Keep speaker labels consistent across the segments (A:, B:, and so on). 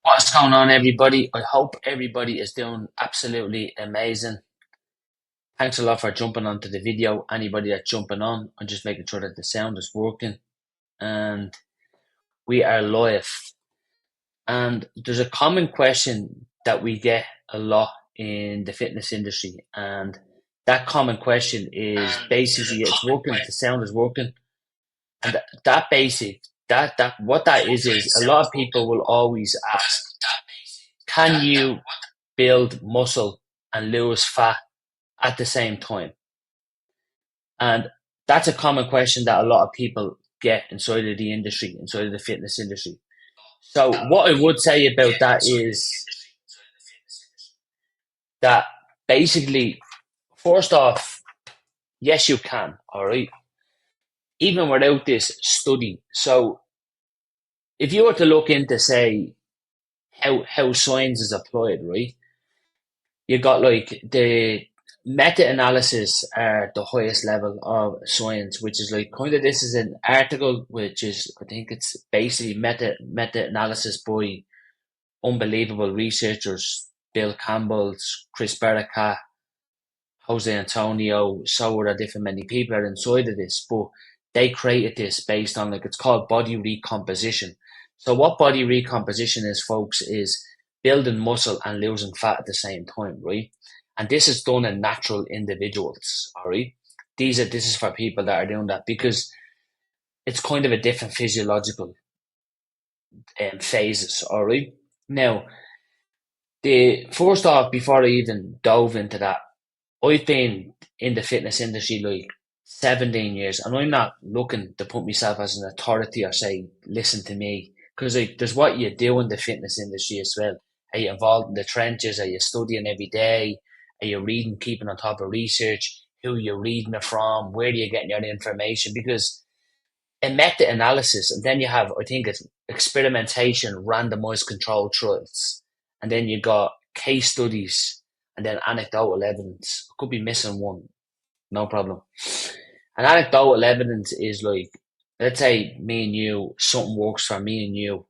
A: What's going on, everybody? I hope everybody is doing absolutely amazing. Thanks a lot for jumping onto the video. Anybody that's jumping on, I'm just making sure that the sound is working. And we are live. And there's a common question that we get a lot in the fitness industry. And that common question is basically it's working, the sound is working. And what that is a lot of people will always ask, can you build muscle and lose fat at the same time? And that's a common question that a lot of people get inside of the industry, inside of the fitness industry. So what I would say about that is that basically, first off, yes, you can, all right? Even without this study. So if you were to look into, say, how science is applied, right? You got like the meta-analysis are the highest level of science, which is like kind of this is an article which is I think it's basically meta-analysis by unbelievable researchers, Bill Campbell, Chris Baraka, Jose Antonio, so are different many people are inside of this, but they created this based on like it's called body recomposition. So what body recomposition is, folks, is building muscle and losing fat at the same time, right? And this is done in natural individuals, all right? This is for people that are doing that because it's kind of a different physiological phases, all right? Now, the first off, before I even dove into that, I've been in the fitness industry like 17 years, and I'm not looking to put myself as an authority or say, listen to me, because like, there's what you do in the fitness industry as well. Are you involved in the trenches? Are you studying every day? Are you reading, keeping on top of research? Who are you reading it from? Where are you getting your information? Because in meta-analysis, and then you have, I think it's experimentation, randomized controlled trials, and then you got case studies, and then anecdotal evidence. I could be missing one, no problem. And anecdotal evidence is like, let's say me and you, something works for me and you.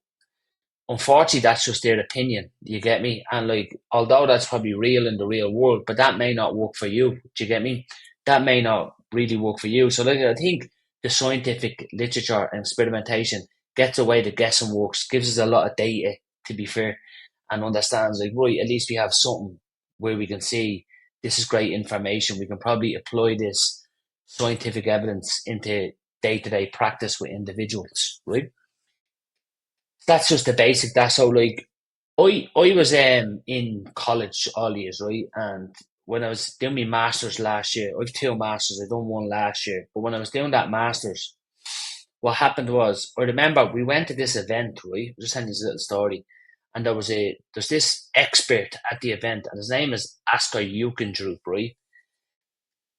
A: Unfortunately, that's just their opinion. You get me? And like, although that's probably real in the real world, but that may not work for you. Do you get me? That may not really work for you. So like, I think the scientific literature and experimentation gets away the guessing works, gives us a lot of data, to be fair, and understands like, right, at least we have something where we can see this is great information. We can probably apply this scientific evidence into day-to-day practice with individuals, right? That's just the basic. That's so like I was in college all years, right? And when I was doing my masters last year, I've two masters. I done one last year, but when I was doing that masters, what happened was I remember we went to this event, right? I'll just telling you this little story, and there's this expert at the event, and his name is 𝗥𝗲𝗀𝗀𝗃, right?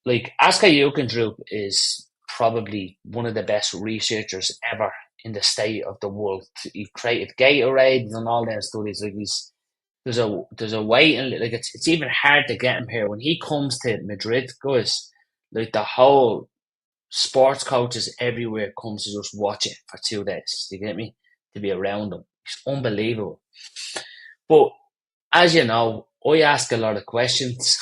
A: Like 𝗥𝗲𝗀𝗃 is probably one of the best researchers ever in the state of the world. He created Gatorade and all them studies. Like there's a waiting like it's even hard to get him here. When he comes to Madrid, guys, like the whole sports coaches everywhere comes to just watch it for 2 days. Do you get me? To be around him. It's unbelievable. But as you know, I ask a lot of questions.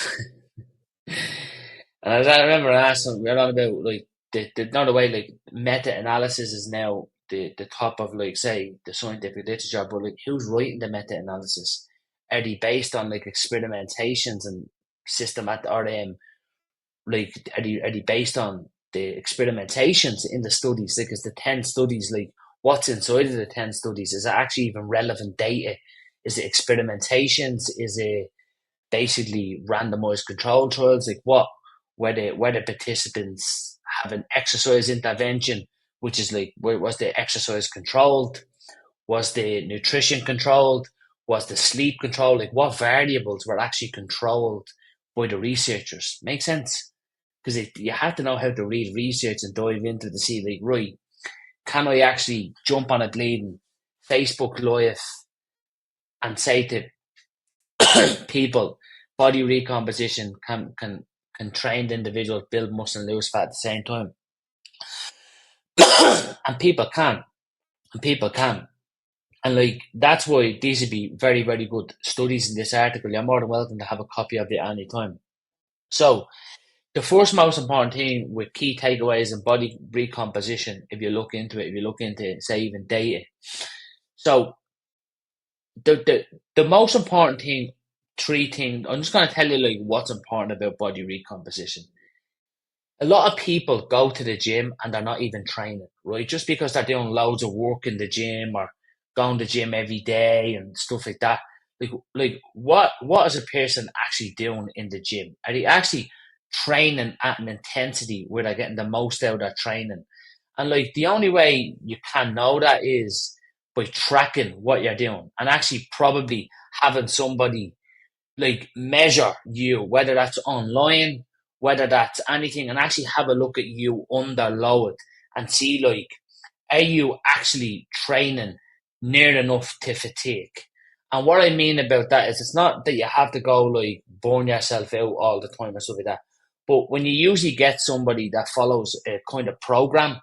A: And as I remember asking, we're on about like the not the way like meta analysis is now the top of like say the scientific literature, but like who's writing the meta analysis? Are they based on like experimentations and systematic or like are they based on the experimentations in the studies? Like is the 10 studies like what's inside of the 10 studies? Is it actually even relevant data? Is it experimentations? Is it basically randomized control trials? Like what where the participants have an exercise intervention, which is like was the exercise controlled? Was the nutrition controlled? Was the sleep controlled? Like what variables were actually controlled by the researchers? Make sense? Because you have to know how to read research and dive into it to see like right, can I actually jump on a bleeding Facebook live and say to people, body recomposition can trained individuals build muscle and lose fat at the same time? And people can. And people can. And like that's why these would be very, very good studies in this article. You're more than welcome to have a copy of it any time. So the first most important thing with key takeaways and body recomposition, if you look into it, if you look into say even data. So the most important thing, three things, I'm just gonna tell you like what's important about body recomposition. A lot of people go to the gym and they're not even training, right? Just because they're doing loads of work in the gym or going to the gym every day and stuff like that. Like what is a person actually doing in the gym? Are they actually training at an intensity where they're getting the most out of their training? And like the only way you can know that is by tracking what you're doing and actually probably having somebody like measure you, whether that's online, whether that's anything, and actually have a look at you under load and see like, are you actually training near enough to fatigue? And what I mean about that is it's not that you have to go like burn yourself out all the time or stuff like that. But when you usually get somebody that follows a kind of program,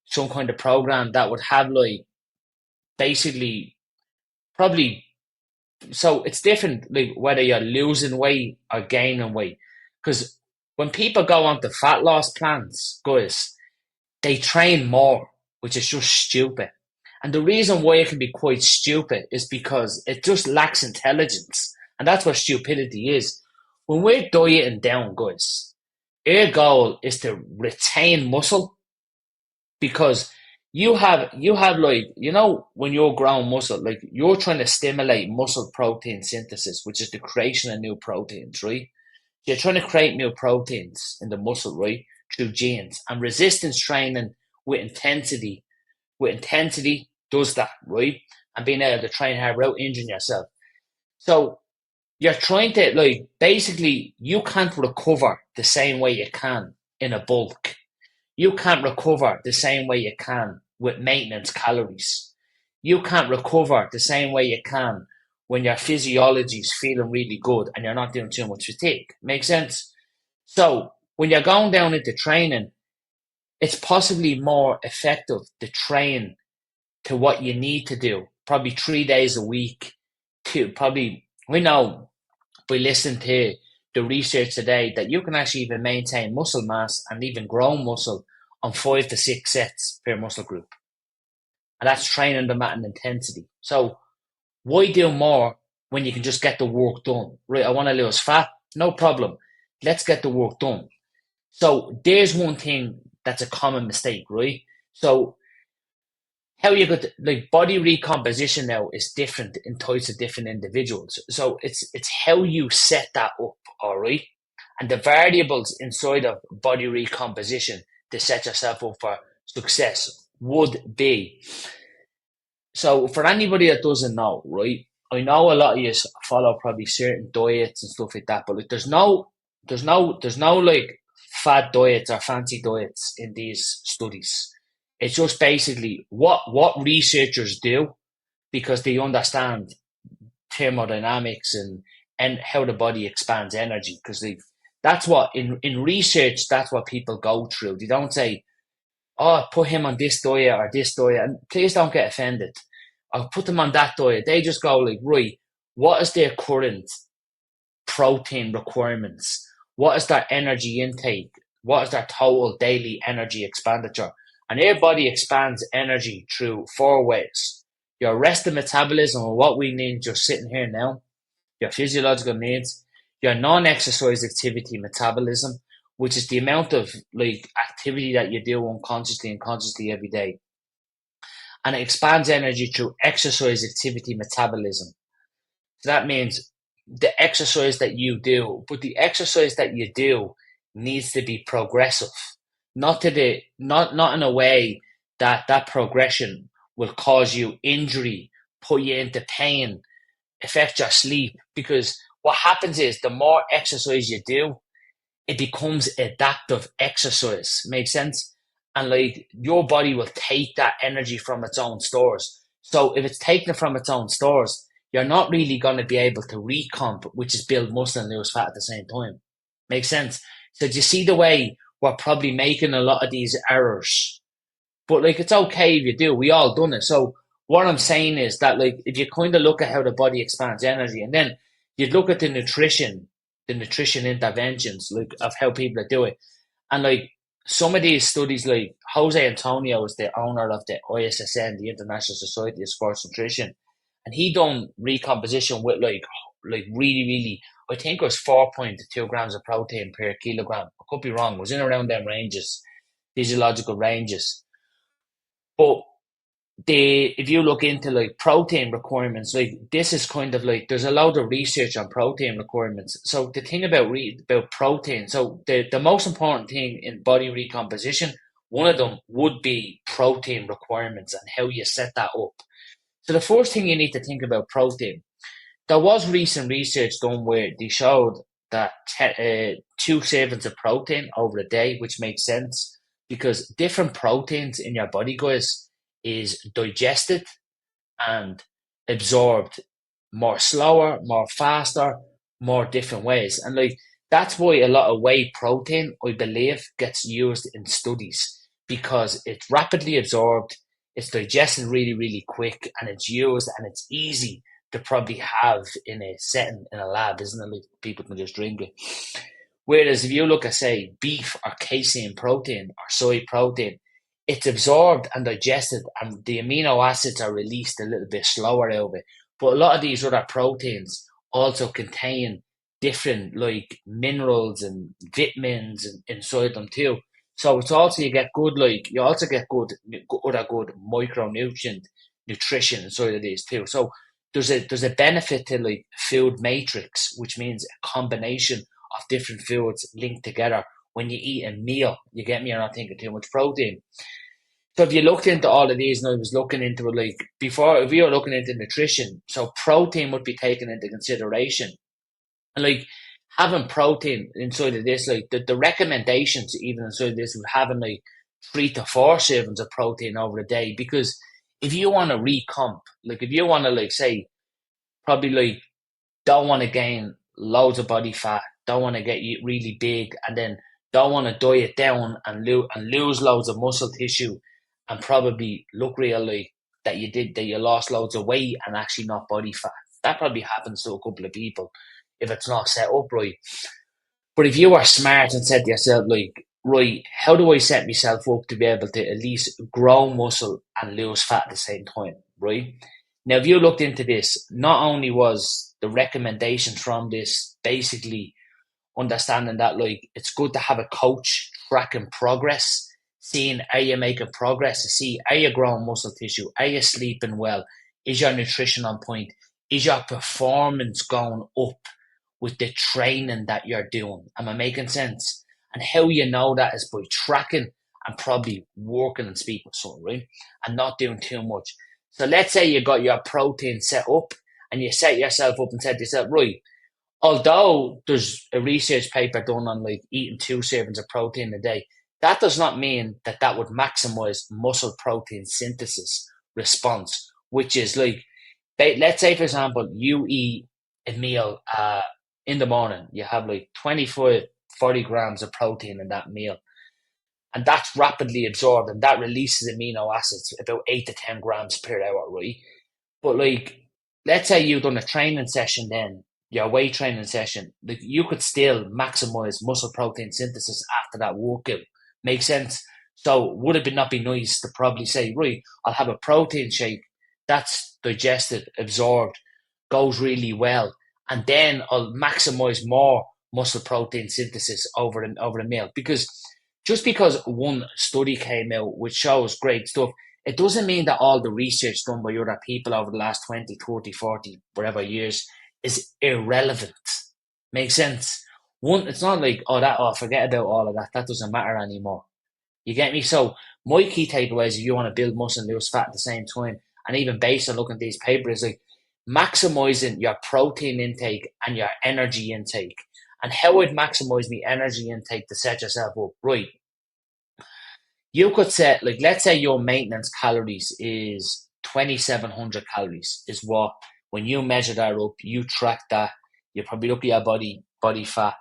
A: some kind of program that would have like basically probably, so it's different like whether you're losing weight or gaining weight. Because when people go on to fat loss plans, guys, they train more, which is just stupid. And the reason why it can be quite stupid is because it just lacks intelligence. And that's what stupidity is. When we're dieting down, guys, our goal is to retain muscle because you have like, you know, when you're growing muscle, like you're trying to stimulate muscle protein synthesis, which is the creation of new proteins, right? You're trying to create new proteins in the muscle, right? Through genes. And resistance training with intensity does that, right? And being able to train hard without injuring yourself. So you're trying to like basically you can't recover the same way you can in a bulk. You can't recover the same way you can with maintenance calories. You can't recover the same way you can when your physiology is feeling really good and you're not doing too much fatigue. Make sense? So when you're going down into training, it's possibly more effective to train to what you need to do, probably 3 days a week. We know by listening to the research today that you can actually even maintain muscle mass and even grow muscle on 5 to 6 sets per muscle group. And that's training them at an intensity. So why do more when you can just get the work done? Right, I want to lose fat, no problem. Let's get the work done. So there's one thing that's a common mistake, right? So how you got like body recomposition now is different in types of different individuals. So it's how you set that up, all right? And the variables inside of body recomposition to set yourself up for success would be. So for anybody that doesn't know, right? I know a lot of you follow probably certain diets and stuff like that, but like there's no like fad diets or fancy diets in these studies. It's just basically what researchers do because they understand thermodynamics and how the body expands energy because that's what in research that's what people go through. They don't say, oh, put him on this diet or this diet, and please don't get offended. I'll put them on that diet. They just go like, right, what is their current protein requirements? What is their energy intake? What is their total daily energy expenditure? And your body expands energy through 4 ways. Your resting metabolism, or what we need just sitting here now, your physiological needs, your non-exercise activity metabolism, which is the amount of like activity that you do unconsciously and consciously every day. And it expands energy through exercise activity metabolism. So that means the exercise that you do, but the exercise that you do needs to be progressive, not in a way that progression will cause you injury, put you into pain, affect your sleep. Because what happens is the more exercise you do, it becomes adaptive exercise. Makes sense? And like your body will take that energy from its own stores. So if it's taking it from its own stores, you're not really going to be able to recomp, which is build muscle and lose fat at the same time. Makes sense? So do you see the way we're probably making a lot of these errors? But like it's okay if you do. We all done it. So what I'm saying is that, like, if you kind of look at how the body expands energy, and then you'd look at the nutrition interventions, like, of how people do it, and like some of these studies, like Jose Antonio is the owner of the ISSN, the International Society of Sports Nutrition, and he done recomposition with like really, really, I think it was 4.2 grams of protein per kilogram. I could be wrong. It was in around them ranges, physiological ranges. But if you look into like protein requirements, like this is kind of like there's a lot of research on protein requirements. So the thing about protein, so the most important thing in body recomposition, one of them would be protein requirements and how you set that up. So the first thing you need to think about protein. There was recent research done where they showed that 2 servings of protein over a day, which makes sense because different proteins in your body, guys, is digested and absorbed more slower, more faster, more different ways. And like that's why a lot of whey protein, I believe, gets used in studies because it's rapidly absorbed, it's digested really, really quick, and it's used and it's easy to probably have in a setting in a lab, isn't it? Like people can just drink it. Whereas if you look at, say, beef or casein protein or soy protein, it's absorbed and digested, and the amino acids are released a little bit slower out of it. But a lot of these other proteins also contain different like minerals and vitamins inside them too. So it's also you also get good micronutrient nutrition inside of these too. So there's a benefit to like food matrix, which means a combination of different foods linked together. When you eat a meal, you get me, you're not thinking too much protein. So if you looked into all of these, and I was looking into it like before, if you were looking into nutrition, so protein would be taken into consideration. And like having protein inside of this, like the recommendations even inside of this would having like 3 to 4 servings of protein over a day. Because if you want to recomp, like if you want to like say probably like don't want to gain loads of body fat, don't want to get really big, and then don't want to diet down and lose loads of muscle tissue, and probably look real like that you lost loads of weight and actually not body fat. That probably happens to a couple of people if it's not set up right. But if you are smart and said to yourself, like, right, how do I set myself up to be able to at least grow muscle and lose fat at the same time, right? Now, if you looked into this, not only was the recommendations from this basically understanding that, like, it's good to have a coach tracking progress, seeing are you making progress, to see are you growing muscle tissue, are you sleeping well, is your nutrition on point, is your performance going up with the training that you're doing? Am I making sense? And how you know that is by tracking and probably working and speaking with someone, right? And not doing too much. So let's say you got your protein set up and you set yourself up and said to yourself, right, although there's a research paper done on like eating 2 servings of protein a day, that does not mean that that would maximize muscle protein synthesis response, which is like, let's say, for example, you eat a meal in the morning, you have like 25, 40 grams of protein in that meal, and that's rapidly absorbed and that releases amino acids about 8 to 10 grams per hour, right? But like, let's say you've done a training session, then your weight training session, like you could still maximize muscle protein synthesis after that workout. Make sense? So would it not be nice to probably say, right, I'll have a protein shake that's digested, absorbed, goes really well, and then I'll maximize more muscle protein synthesis over the meal. Because just because one study came out which shows great stuff, it doesn't mean that all the research done by other people over the last 20, 30, 40, whatever years is irrelevant. Makes sense? It's not like, forget about all of that. That doesn't matter anymore. You get me? So my key takeaways, if you want to build muscle and lose fat at the same time, and even based on looking at these papers, like maximizing your protein intake and your energy intake. And how I'd maximize my energy intake to set yourself up right. You could set, like, let's say your maintenance calories is 2,700 calories, is what, when you measure that up, you track that, you probably look at your body fat.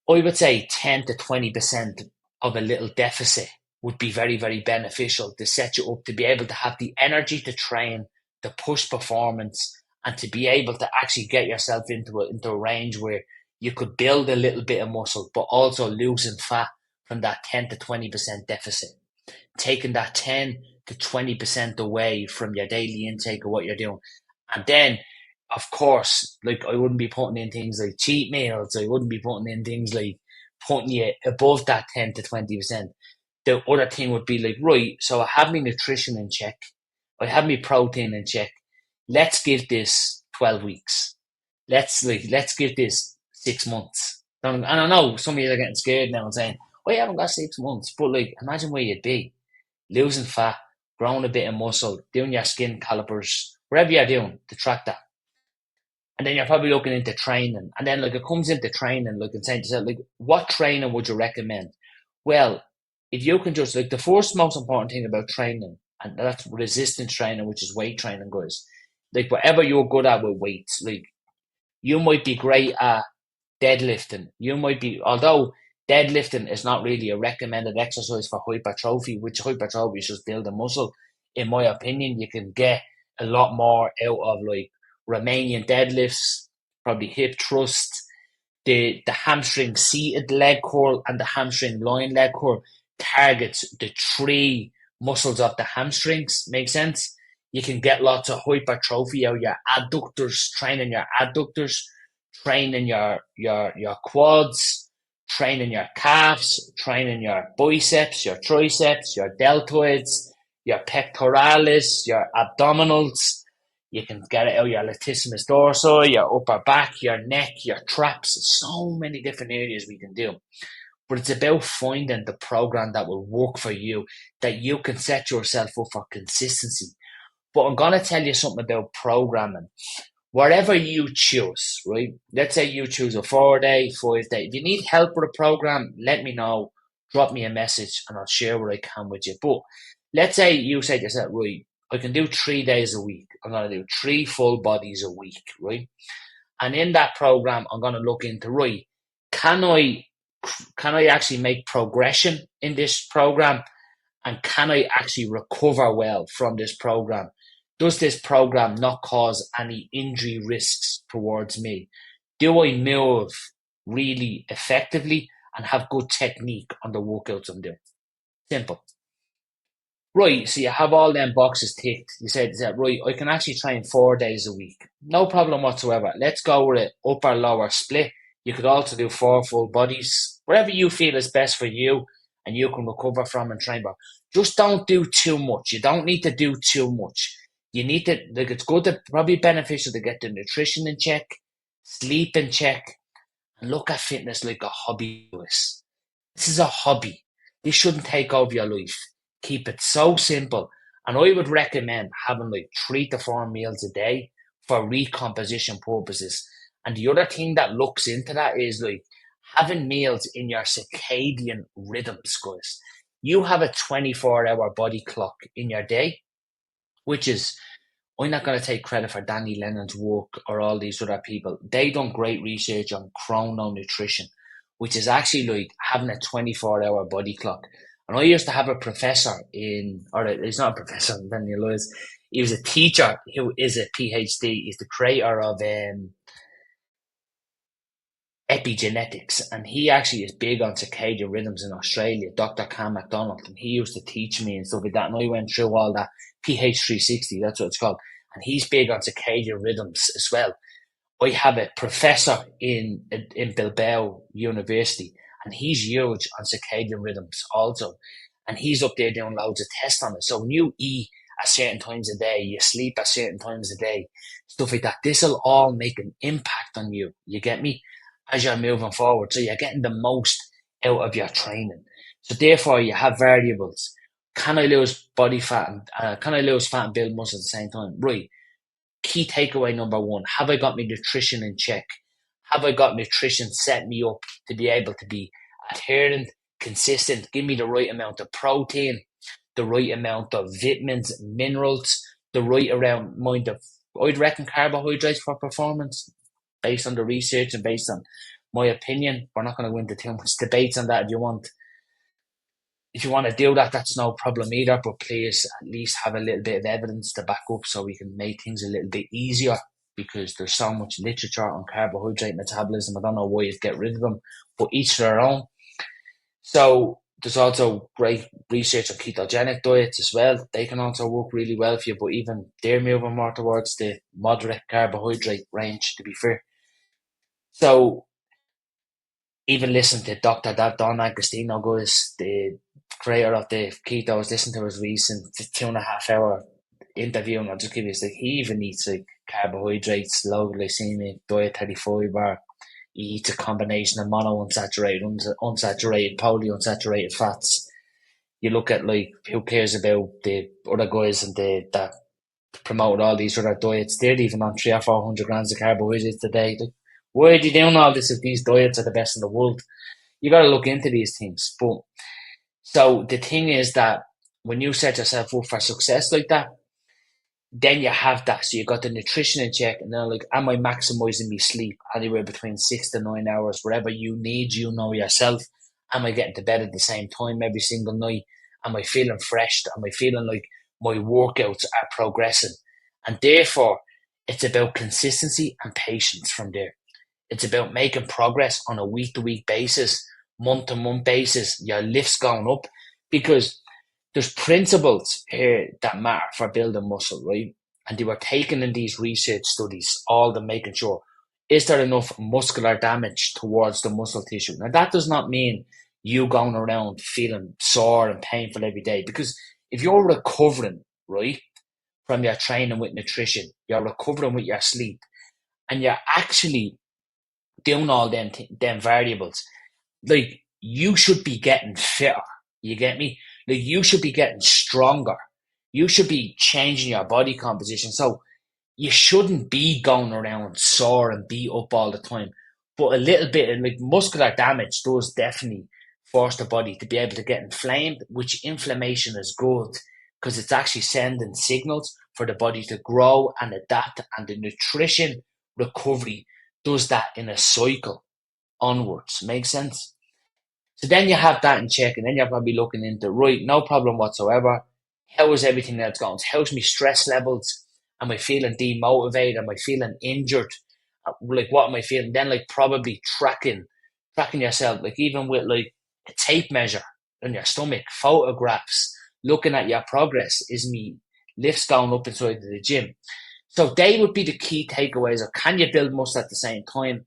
A: I would say 10 to 20% of a little deficit would be very, very beneficial to set you up to be able to have the energy to train, to push performance, and to be able to actually get yourself into a range where you could build a little bit of muscle, but also losing fat from that 10 to 20% deficit, taking that 10 to 20% away from your daily intake of what you're doing. And then, of course, like, I wouldn't be putting in things like cheat meals. I wouldn't be putting in things like putting you above that 10 to 20%. The other thing would be like, right, so I have my nutrition in check. I have my protein in check. Let's give this 12 weeks. Let's give this 6 months. And I know some of you are getting scared now and saying, "Oh, you haven't got 6 months." But like, imagine where you'd be. Losing fat, growing a bit of muscle, doing your skin calipers, whatever you're doing to track that. And then you're probably looking into training. And then like it comes into training, like and saying to yourself, like, what training would you recommend? Well, if you can just, like, the first most important thing about training, and that's resistance training, which is weight training, guys. Like, whatever you're good at with weights, like, you might be great at deadlifting. You might be, although deadlifting is not really a recommended exercise for hypertrophy, which hypertrophy is just building muscle. In my opinion, you can get a lot more out of like Romanian deadlifts, probably hip thrusts, the hamstring seated leg curl and the hamstring lying leg curl targets the three muscles of the hamstrings. Make sense? You can get lots of hypertrophy out of your adductors, training your adductors, training your quads, training your calves, training your biceps, your triceps, your deltoids, your pectoralis, your abdominals. You can get it out your latissimus dorsi, your upper back, your neck, your traps. So many different areas we can do. But it's about finding the program that will work for you, that you can set yourself up for consistency. But I'm going to tell you something about programming. Whatever you choose, right? Let's say you choose a 4-day, 5-day. If you need help with a program, let me know. Drop me a message and I'll share what I can with you. But let's say you say to yourself, right, I can do 3 days a week. I'm going to do 3 full bodies a week, right? And in that program, I'm going to look into, right, can I actually make progression in this program? And can I actually recover well from this program? Does this program not cause any injury risks towards me? Do I move really effectively and have good technique on the workouts I'm doing? Simple. Right, so you have all them boxes ticked. You said, right, I can actually train 4 days a week. No problem whatsoever. Let's go with it upper-lower split. You could also do 4 full bodies. Whatever you feel is best for you and you can recover from and train. But just don't do too much. You don't need to do too much. You need to, like, it's good to, probably beneficial to get the nutrition in check, sleep in check, and look at fitness like a hobby. This is a hobby. This shouldn't take over your life. Keep it so simple. And I would recommend having like 3 to 4 meals a day for recomposition purposes. And the other thing that looks into that is like having meals in your circadian rhythms, guys. You have a 24-hour body clock in your day, which is, I'm not going to take credit for Danny Lennon's work or all these other people. They done great research on chrononutrition, which is actually like having a 24-hour body clock. And I used to have a professor he's not a professor, Danny Lewis. He was a teacher who is a PhD. He's the creator of epigenetics, and he actually is big on circadian rhythms in Australia, Dr. Cam McDonald, and he used to teach me and stuff like that, and I went through all that, PH360, that's what it's called, and he's big on circadian rhythms as well. I have a professor in Bilbao University, and he's huge on circadian rhythms also, and he's up there doing loads of tests on it. So when you eat at certain times a day, you sleep at certain times a day, stuff like that, this will all make an impact on you, you get me, as you're moving forward. So you're getting the most out of your training. So therefore you have variables. Can I lose body fat and can I lose fat and build muscle at the same time? Right. Key takeaway number 1, have I got my nutrition in check? Have I got nutrition set me up to be able to be adherent, consistent, give me the right amount of protein, the right amount of vitamins, minerals, the right amount of, I'd reckon, carbohydrates for performance, based on the research and based on my opinion. We're not going to go into too much debates on that if you want. if you want to do that, that's no problem either, but please at least have a little bit of evidence to back up so we can make things a little bit easier, because there's so much literature on carbohydrate metabolism. I don't know why you'd get rid of them, but each their own. So there's also great research on ketogenic diets as well. They can also work really well for you, but even they're moving more towards the moderate carbohydrate range, to be fair. So even listen to Dr. Don Agostino, guys, the creator of the ketos, listen to his recent 2.5 hour interview, and I'll just give you this, like, he even eats like carbohydrates, low glycemic diet, 35 bar. He eats a combination of monounsaturated, unsaturated, polyunsaturated fats. You look at, like, who cares about the other guys and that promote all these other diets? They're even on 300 or 400 grams of carbohydrates a day. Like, why are you doing all this if these diets are the best in the world? You got to look into these things. But so the thing is that when you set yourself up for success like that, then you have that. So you got the nutrition in check, and then, like, am I maximizing my sleep anywhere between 6 to 9 hours, wherever you need, you know yourself? Am I getting to bed at the same time every single night? Am I feeling fresh? Am I feeling like my workouts are progressing? And therefore, it's about consistency and patience from there. It's about making progress on a week-to-week basis, month-to-month basis, your lifts going up, because there's principles here that matter for building muscle, right? And they were taken in these research studies, all the making sure, is there enough muscular damage towards the muscle tissue? Now, that does not mean you going around feeling sore and painful every day, because if you're recovering, right, from your training with nutrition, you're recovering with your sleep, and you're actually doing all them variables, like, you should be getting fitter. You get me? Like, you should be getting stronger. You should be changing your body composition. So you shouldn't be going around sore and beat up all the time. But a little bit of, like, muscular damage does definitely force the body to be able to get inflamed, which inflammation is good because it's actually sending signals for the body to grow and adapt, and the nutrition recovery does that in a cycle onwards. Make sense? So then you have that in check, and then you're probably looking into, right, no problem whatsoever. How is everything else going? How's my stress levels? Am I feeling demotivated? Am I feeling injured? Like, what am I feeling? Then, like, probably tracking yourself, like, even with, like, a tape measure on your stomach, photographs, looking at your progress. Is me lifts going up inside the gym? So they would be the key takeaways. Or can you build muscle at the same time?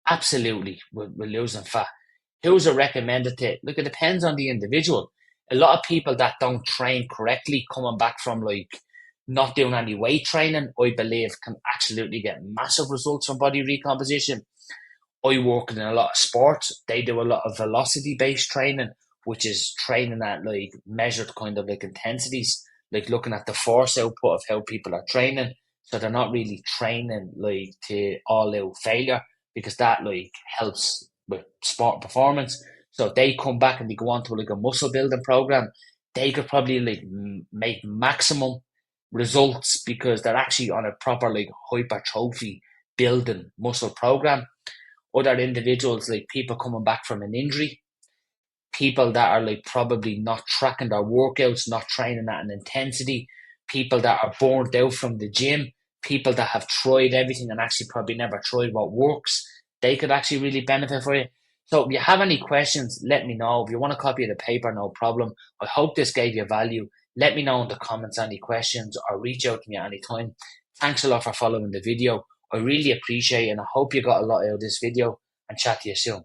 A: Absolutely, with losing fat. Who's a recommended to? Look, it depends on the individual. A lot of people that don't train correctly, coming back from, like, not doing any weight training, I believe can absolutely get massive results from body recomposition. I work in a lot of sports. They do a lot of velocity-based training, which is training at, like, measured kind of, like, intensities, like looking at the force output of how people are training. So they're not really training, like, to all-out failure, because that, like, helps with sport performance. So if they come back and they go on to, like, a muscle building program, they could probably, like, make maximum results because they're actually on a proper, like, hypertrophy building muscle program. Other individuals, like people coming back from an injury, people that are, like, probably not tracking their workouts, not training at an intensity, people that are burnt out from the gym, people that have tried everything and actually probably never tried what works, they could actually really benefit for you. So if you have any questions, let me know. If you want a copy of the paper, no problem. I hope this gave you value. Let me know in the comments any questions, or reach out to me at any time. Thanks a lot for following the video. I really appreciate it, and I hope you got a lot out of this video, and chat to you soon.